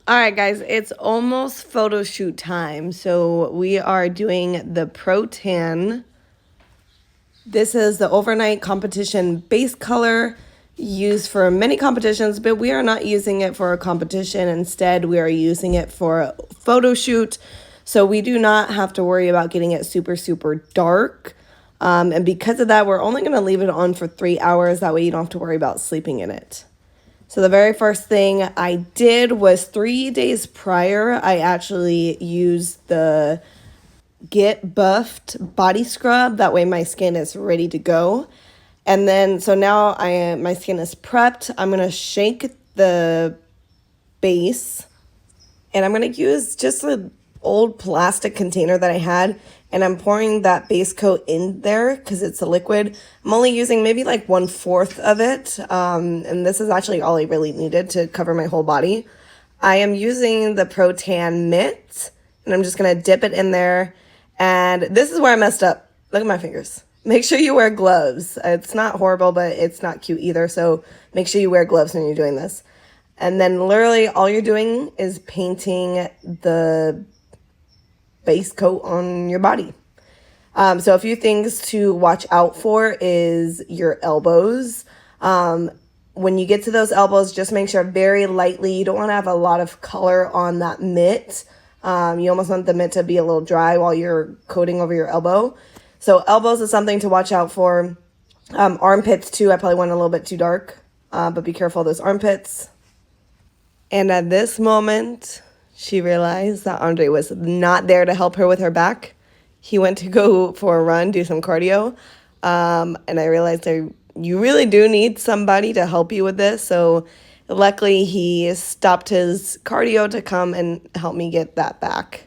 All right, guys, it's almost photo shoot time. So we are doing the Pro Tan. This is the overnight competition base color used for many competitions, but we are not using it for a competition. Instead, we are using it for a photo shoot. So we do not have to worry about getting it super, super dark. And because of that, we're only going to leave it on for 3 hours. That way you don't have to worry about sleeping in it. So the very first thing I did was 3 days prior, I actually used the Get Buffed body scrub. That way my skin is ready to go. And then, so now my skin is prepped. I'm going to shake the base. And I'm going to use just an old plastic container that I had. And I'm pouring that base coat in there because it's a liquid. I'm only using maybe like 1/4 of it. And this is actually all I really needed to cover my whole body. I am using the Pro Tan mitt. And I'm just going to dip it in there. And this is where I messed up. Look at my fingers. Make sure you wear gloves. It's not horrible, but it's not cute either. So make sure you wear gloves when you're doing this. And then literally all you're doing is painting the base coat on your body. So a few things to watch out for is your elbows. When you get to those elbows, just make sure very lightly. You don't want to have a lot of color on that mitt. You almost want the mitt to be a little dry while you're coating over your elbow. So elbows is something to watch out for. Armpits too, I probably went a little bit too dark, but be careful of those armpits. And at this moment, she realized that Andre was not there to help her with her back. He went to go for a run, do some cardio. And I realized you really do need somebody to help you with this. So luckily, he stopped his cardio to come and help me get that back.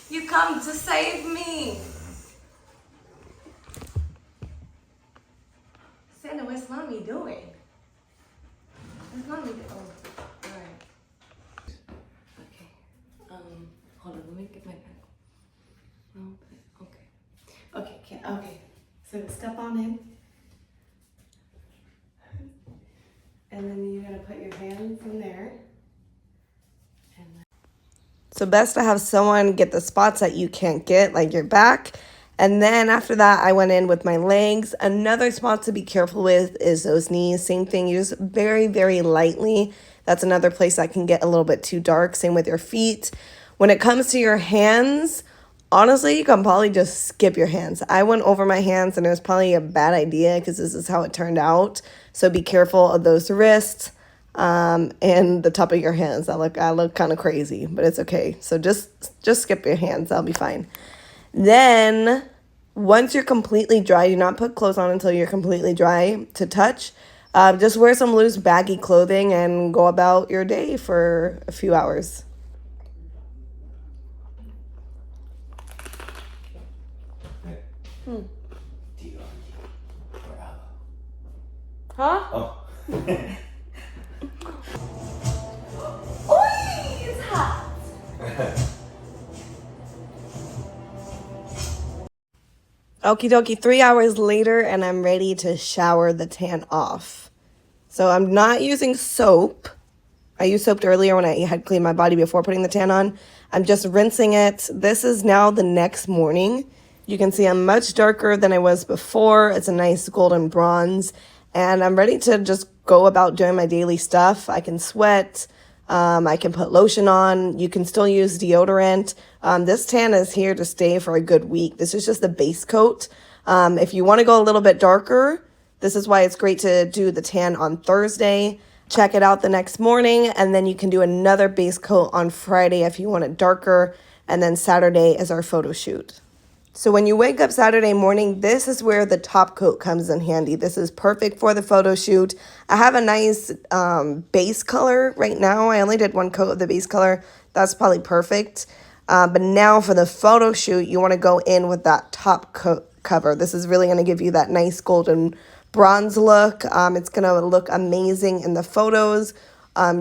You come to save me. Santa, what's mommy doing? What's mommy doing? Oh, all right. Okay. Hold on. Let me get my pen. Oh, okay. Okay. So step on in. And then you're gonna put your hands in there. So best to have someone get the spots that you can't get, like your back. And then after that, I went in with my legs. Another spot to be careful with is those knees. Same thing, use very, very lightly. That's another place that can get a little bit too dark. Same with your feet. When it comes to your hands, honestly, you can probably just skip your hands. I went over my hands and it was probably a bad idea because this is how it turned out. So be careful of those wrists and the top of your hands. I look kind of crazy, but it's okay. So just skip your hands. That'll be fine. Then once you're completely dry, do not put clothes on until you're completely dry to touch. Just wear some loose baggy clothing and go about your day for a few hours. Huh? Oh. Oy, it's hot. Okie dokie, 3 hours later, and I'm ready to shower the tan off. So I'm not using soap. I used soap earlier when I had cleaned my body before putting the tan on. I'm just rinsing it. This is now the next morning. You can see I'm much darker than I was before. It's a nice golden bronze. And I'm ready to just go about doing my daily stuff. I can sweat. I can put lotion on. You can still use deodorant. This tan is here to stay for a good week. This is just the base coat. If you want to go a little bit darker, this is why it's great to do the tan on Thursday. Check it out the next morning, and then you can do another base coat on Friday if you want it darker, and then Saturday is our photo shoot. So when you wake up Saturday morning, this is where the top coat comes in handy. This is perfect for the photo shoot. I have a nice base color right now. I only did one coat of the base color. That's probably perfect. But now for the photo shoot, you want to go in with that top coat cover. This is really going to give you that nice golden bronze look. It's going to look amazing in the photos.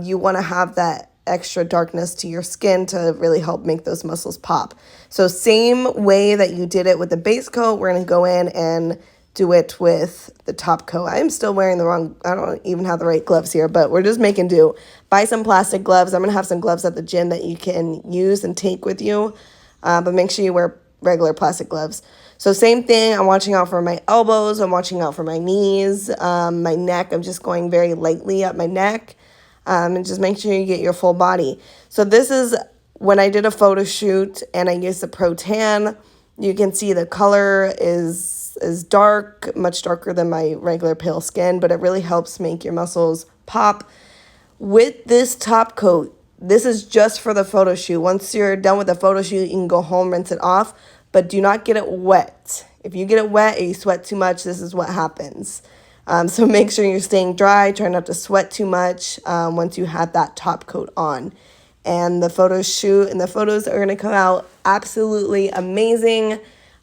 You want to have that extra darkness to your skin to really help make those muscles pop. So same way that you did it with the base coat, we're going to go in and do it with the top coat. I'm still wearing the wrong, I don't even have the right gloves here, but we're just making do. Buy some plastic gloves. I'm going to have some gloves at the gym that you can use and take with you, but make sure you wear regular plastic gloves. So same thing, I'm watching out for my elbows, I'm watching out for my knees, my neck. I'm just going very lightly up my neck, and just make sure you get your full body. So this is when I did a photo shoot and I used the Pro Tan. You can see the color is dark, much darker than my regular pale skin, but it really helps make your muscles pop. With this top coat, this is just for the photo shoot. Once you're done with the photo shoot, you can go home, rinse it off, but do not get it wet. If you get it wet or you sweat too much, this is what happens. So make sure you're staying dry, try not to sweat too much once you have that top coat on. And the photo shoot and the photos are going to come out absolutely amazing.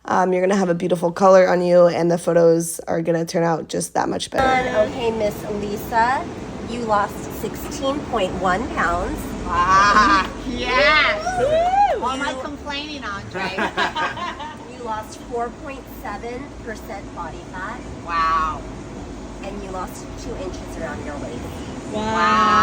You're going to have a beautiful color on you, and the photos are going to turn out just that much better. Okay, Miss Lisa, you lost 16.1 pounds. Ah, yes. What am I complaining, Andre? You lost 4.7% body fat. Wow. And you lost 2 inches around your waist. Wow.